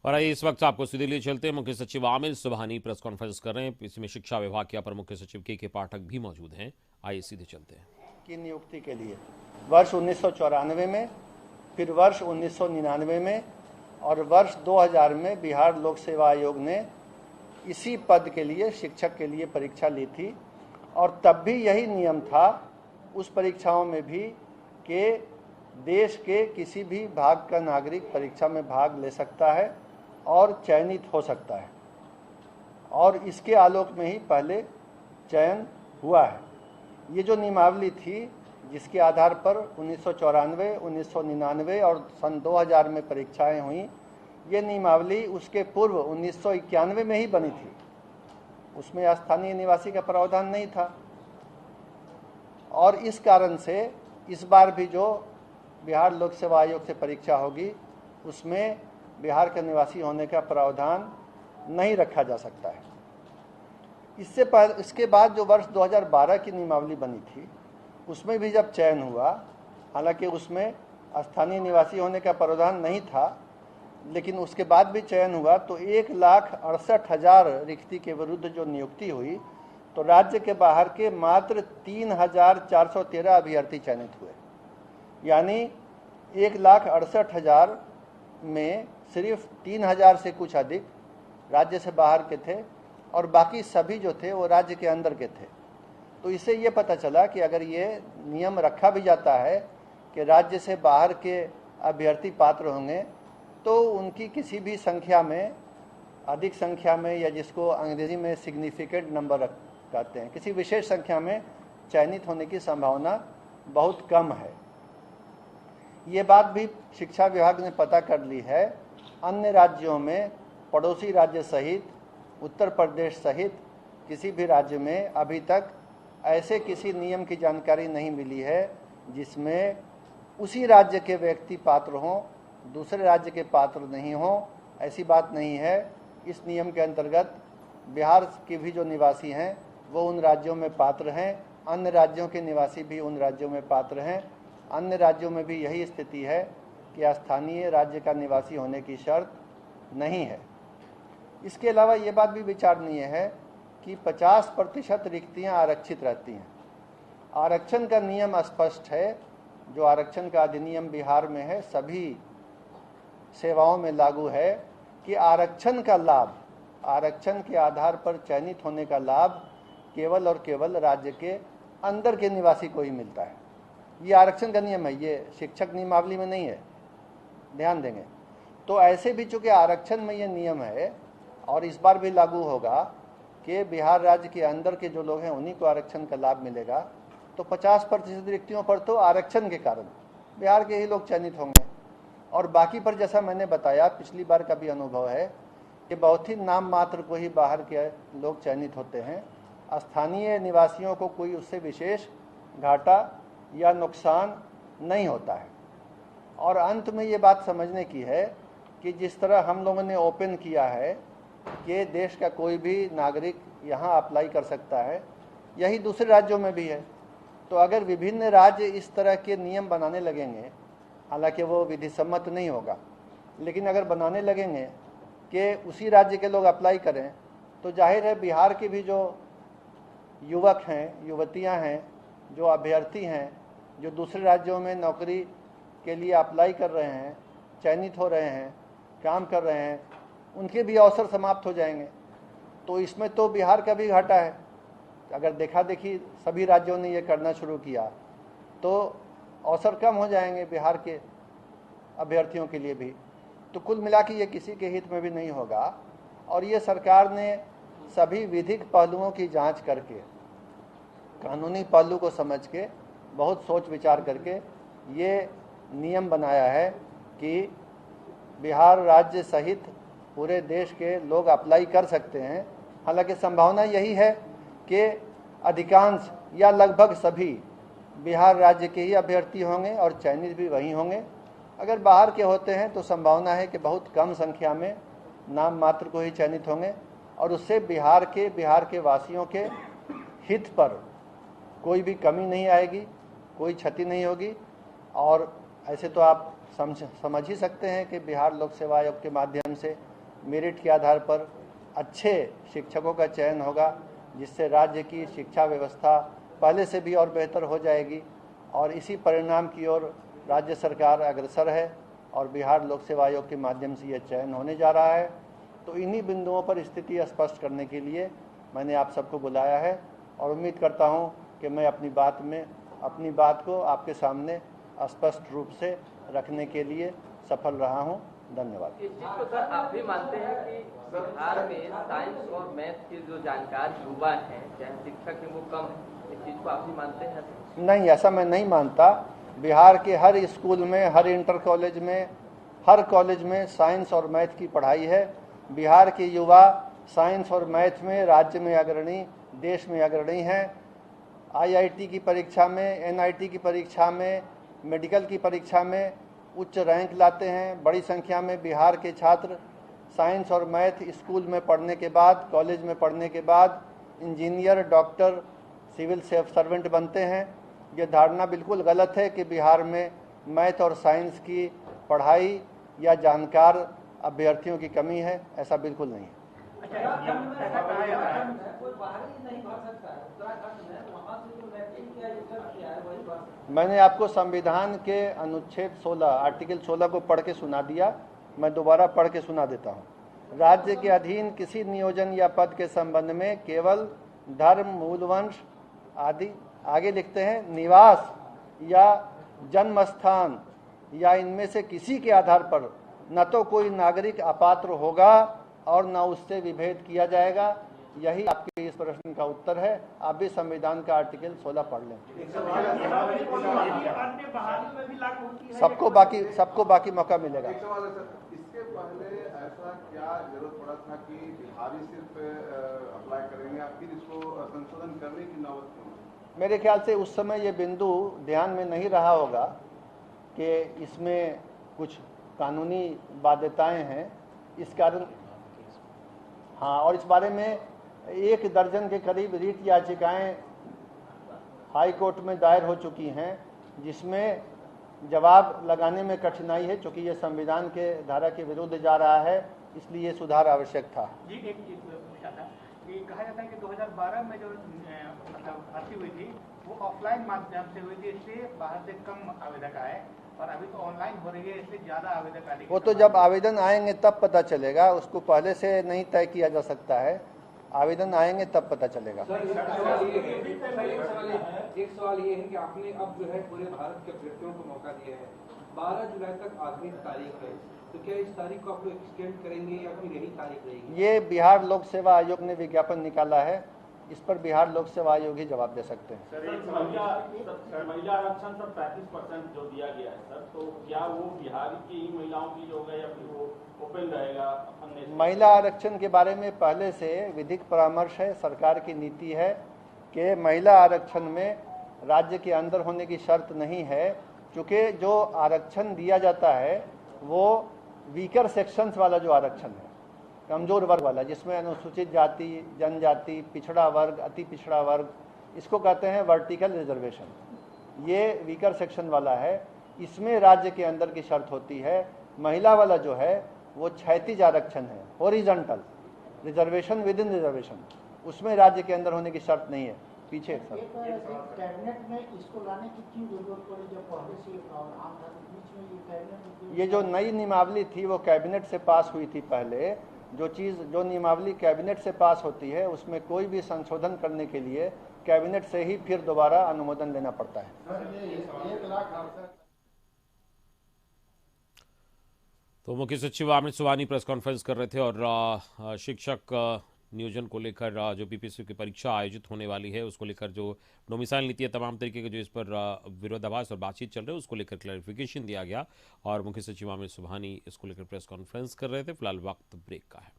और आइए इस वक्त आपको सीधे लिए चलते हैं। मुख्य सचिव आमिर सुबहानी प्रेस कॉन्फ्रेंस कर रहे हैं। इसमें शिक्षा विभाग के अपर मुख्य सचिव के पाठक भी मौजूद हैं। आइए सीधे चलते हैं। की नियुक्ति के लिए वर्ष 1994 में, फिर वर्ष 1999 में और वर्ष 2000 में बिहार लोक सेवा आयोग ने इसी पद के लिए, शिक्षक के लिए परीक्षा ली थी। और तब भी यही नियम था उस परीक्षाओं में भी कि देश के किसी भी भाग का नागरिक परीक्षा में भाग ले सकता है और चयनित हो सकता है, और इसके आलोक में ही पहले चयन हुआ है। ये जो नियमावली थी जिसके आधार पर 1994, 1999 और सन 2000 में परीक्षाएं हुई, ये नियमावली उसके पूर्व 1991 में ही बनी थी। उसमें स्थानीय निवासी का प्रावधान नहीं था, और इस कारण से इस बार भी जो बिहार लोक सेवा आयोग से परीक्षा होगी उसमें बिहार के निवासी होने का प्रावधान नहीं रखा जा सकता है। इसके बाद जो वर्ष 2012 की नियमावली बनी थी उसमें भी जब चयन हुआ, हालांकि उसमें स्थानीय निवासी होने का प्रावधान नहीं था, लेकिन उसके बाद भी चयन हुआ तो 1,68,000 रिक्ति के विरुद्ध जो नियुक्ति हुई तो राज्य के बाहर के मात्र 3,413 अभ्यर्थी चयनित हुए। यानी 1,68,000 में सिर्फ 3,000 से कुछ अधिक राज्य से बाहर के थे और बाकी सभी जो थे वो राज्य के अंदर के थे। तो इससे ये पता चला कि अगर ये नियम रखा भी जाता है कि राज्य से बाहर के अभ्यर्थी पात्र होंगे तो उनकी किसी भी संख्या में, अधिक संख्या में, या जिसको अंग्रेजी में सिग्निफिकेंट नंबर कहते हैं, किसी विशेष संख्या में चयनित होने की संभावना बहुत कम है। ये बात भी शिक्षा विभाग ने पता कर ली है। अन्य राज्यों में, पड़ोसी राज्य सहित, उत्तर प्रदेश सहित किसी भी राज्य में अभी तक ऐसे किसी नियम की जानकारी नहीं मिली है जिसमें उसी राज्य के व्यक्ति पात्र हों, दूसरे राज्य के पात्र नहीं हों। ऐसी बात नहीं है। इस नियम के अंतर्गत बिहार के भी जो निवासी हैं वो उन राज्यों में पात्र हैं, अन्य राज्यों के निवासी भी उन राज्यों में पात्र हैं। अन्य राज्यों में भी यही स्थिति है कि स्थानीय राज्य का निवासी होने की शर्त नहीं है। इसके अलावा ये बात भी विचारणीय है कि 50% रिक्तियां आरक्षित रहती हैं। आरक्षण का नियम स्पष्ट है, जो आरक्षण का अधिनियम बिहार में है, सभी सेवाओं में लागू है कि आरक्षण का लाभ, आरक्षण के आधार पर चयनित होने का लाभ केवल और केवल राज्य के अंदर के निवासी को ही मिलता है। ये आरक्षण का नियम है, ये शिक्षक नियमावली में नहीं है, ध्यान देंगे। तो ऐसे भी चूंकि आरक्षण में ये नियम है और इस बार भी लागू होगा कि बिहार राज्य के अंदर के जो लोग हैं उन्हीं को आरक्षण का लाभ मिलेगा, तो 50% रिक्तियों पर तो आरक्षण के कारण बिहार के ही लोग चयनित होंगे। और बाकी पर जैसा मैंने बताया, पिछली बार का भी अनुभव है कि बहुत ही नाम मात्र को ही बाहर के लोग चयनित होते हैं। स्थानीय निवासियों को कोई उससे विशेष घाटा या नुकसान नहीं होता है। और अंत में ये बात समझने की है कि जिस तरह हम लोगों ने ओपन किया है कि देश का कोई भी नागरिक यहाँ अप्लाई कर सकता है, यही दूसरे राज्यों में भी है। तो अगर विभिन्न राज्य इस तरह के नियम बनाने लगेंगे, हालांकि वो विधि सम्मत नहीं होगा, लेकिन अगर बनाने लगेंगे कि उसी राज्य के लोग अप्लाई करें, तो जाहिर है बिहार के भी जो युवक हैं, युवतियां हैं, जो अभ्यर्थी हैं, जो दूसरे राज्यों में नौकरी के लिए अप्लाई कर रहे हैं, चयनित हो रहे हैं, काम कर रहे हैं, उनके भी अवसर समाप्त हो जाएंगे। तो इसमें तो बिहार का भी घाटा है। अगर देखा देखी सभी राज्यों ने ये करना शुरू किया तो अवसर कम हो जाएंगे बिहार के अभ्यर्थियों के लिए भी। तो कुल मिला के ये किसी के हित में भी नहीं होगा। और ये सरकार ने सभी विधिक पहलुओं की जांच करके, कानूनी पहलू को समझ के, बहुत सोच विचार करके ये नियम बनाया है कि बिहार राज्य सहित पूरे देश के लोग अप्लाई कर सकते हैं। हालांकि संभावना यही है कि अधिकांश या लगभग सभी बिहार राज्य के ही अभ्यर्थी होंगे और चयनित भी वही होंगे। अगर बाहर के होते हैं तो संभावना है कि बहुत कम संख्या में नाम मात्र को ही चयनित होंगे, और उससे बिहार के वासियों के हित पर कोई भी कमी नहीं आएगी, कोई क्षति नहीं होगी। और ऐसे तो आप समझ ही सकते हैं कि बिहार लोक सेवा आयोग के माध्यम से मेरिट के आधार पर अच्छे शिक्षकों का चयन होगा, जिससे राज्य की शिक्षा व्यवस्था पहले से भी और बेहतर हो जाएगी और इसी परिणाम की ओर राज्य सरकार अग्रसर है और बिहार लोक सेवा आयोग के माध्यम से यह चयन होने जा रहा है। तो इन्हीं बिंदुओं पर स्थिति स्पष्ट करने के लिए मैंने आप सबको बुलाया है और उम्मीद करता हूं कि मैं अपनी बात को आपके सामने स्पष्ट रूप से रखने के लिए सफल रहा हूं। धन्यवाद। इस चीज को सर आप भी मानते हैं कि बिहार में साइंस और मैथ के जो जानकार युवा हैं, चाहे शिक्षक हैं, वो कम है? इस चीज को आप भी मानते हैं? नहीं, ऐसा मैं नहीं मानता। बिहार के हर स्कूल में, हर इंटर कॉलेज में, हर कॉलेज में साइंस और मैथ की पढ़ाई है। बिहार के युवा साइंस और मैथ में राज्य में अग्रणी, देश में अग्रणी हैं। IIT की परीक्षा में, NIT की परीक्षा में, मेडिकल की परीक्षा में उच्च रैंक लाते हैं। बड़ी संख्या में बिहार के छात्र साइंस और मैथ स्कूल में पढ़ने के बाद, कॉलेज में पढ़ने के बाद इंजीनियर, डॉक्टर, सिविल सर्वेंट बनते हैं। ये धारणा बिल्कुल गलत है कि बिहार में मैथ और साइंस की पढ़ाई या जानकार अभ्यर्थियों की कमी है, ऐसा बिल्कुल नहीं है। मैंने आपको संविधान के अनुच्छेद 16 आर्टिकल 16 को पढ़ के सुना दिया, मैं दोबारा पढ़ के सुना देता हूँ। राज्य के अधीन किसी नियोजन या पद के संबंध में केवल धर्म, मूल वंश आदि, आगे लिखते हैं, निवास या जन्म स्थान या इनमें से किसी के आधार पर न तो कोई नागरिक अपात्र होगा और न उससे विभेद किया जाएगा। यही आपके इस प्रश्न का उत्तर है। आप भी संविधान का आर्टिकल 16 पढ़ लें। सबको बाकी मौका मिलेगा। इसके पहले ऐसा क्या जरूरत पड़ा था कि बिहारी सिर्फ अप्लाई करेंगे, या फिर इसको संशोधन करने की नौबत क्यों? मेरे ख्याल से उस समय ये बिंदु ध्यान में नहीं रहा होगा कि इसमें कुछ कानूनी बाध्यताएं हैं, इस कारण। हाँ, और इस बारे में 1 दर्जन के करीब रीट याचिकाएं हाई कोर्ट में दायर हो चुकी हैं, जिसमें जवाब लगाने में कठिनाई है, क्योंकि ये संविधान के धारा के विरुद्ध जा रहा है, इसलिए सुधार आवश्यक था। जी, एक चीज पूछा था कि कहा जाता है कि 2012 में जो मतलब भर्ती हुई थी वो ऑफलाइन माध्यम से हुई थी, इसलिए बाहर से कम आवेदक आए, और अभी तो ऑनलाइन हो रही है, इसलिए ज्यादा आवेदक आने। वो तो जब आवेदन आएंगे तब पता चलेगा, उसको पहले से नहीं तय किया जा सकता है। आवेदन आएंगे तब पता चलेगा। सर, एक सवाल ये है कि आपने अब जो है पूरे भारत के अभ्यर्थियों को मौका दिया है, 12 जुलाई तक आखिरी तारीख है, तो क्या इस तारीख को आप लोग एक्सटेंड करेंगे या फिर यही तारीख रहेगी? ये बिहार लोक सेवा आयोग ने विज्ञापन निकाला है, इस पर बिहार लोक सेवा आयोग ही जवाब दे सकते हैं। सर, महिला आरक्षण सर 35% जो दिया गया है सर, तो क्या वो बिहार की ही महिलाओं की होगा या फिर वो ओपन रहेगा? महिला आरक्षण के बारे में पहले से विधिक परामर्श है, सरकार की नीति है कि महिला आरक्षण में राज्य के अंदर होने की शर्त नहीं है, क्योंकि जो आरक्षण दिया जाता है वो वीकर सेक्शंस वाला जो आरक्षण है, कमजोर वर्ग वाला, जिसमें अनुसूचित जाति, जनजाति, पिछड़ा वर्ग, अति पिछड़ा वर्ग, इसको कहते हैं वर्टिकल रिजर्वेशन। ये वीकर सेक्शन वाला है, इसमें राज्य के अंदर की शर्त होती है। महिला वाला जो है वो क्षैतिज आरक्षण है, horizontal reservation with in reservation, उसमें राज्य के अंदर होने की शर्त नहीं है। पीछे सर, कैबिनेट में इसको लाने की क्यों जरूरत पड़ी जब पहले से और आम बीच में ये कैबिनेट? ये जो नई नियमावली थी वो कैबिनेट से पास हुई थी पहले। जो नियमावली कैबिनेट से पास होती है उसमें कोई भी संशोधन करने के लिए कैबिनेट से ही फिर दोबारा अनुमोदन लेना पड़ता है। तो मुख्य सचिव अमित सुबहानी प्रेस कॉन्फ्रेंस कर रहे थे और शिक्षक नियोजन को लेकर जो PPSC की परीक्षा आयोजित होने वाली है उसको लेकर जो डोमिसाइल नीति है, तमाम तरीके के जो इस पर विरोधाभास और बातचीत चल रही है उसको लेकर क्लैरिफिकेशन दिया गया और मुख्य सचिव अमित सुबहानी इसको लेकर प्रेस कॉन्फ्रेंस कर रहे थे। फिलहाल वक्त ब्रेक का है।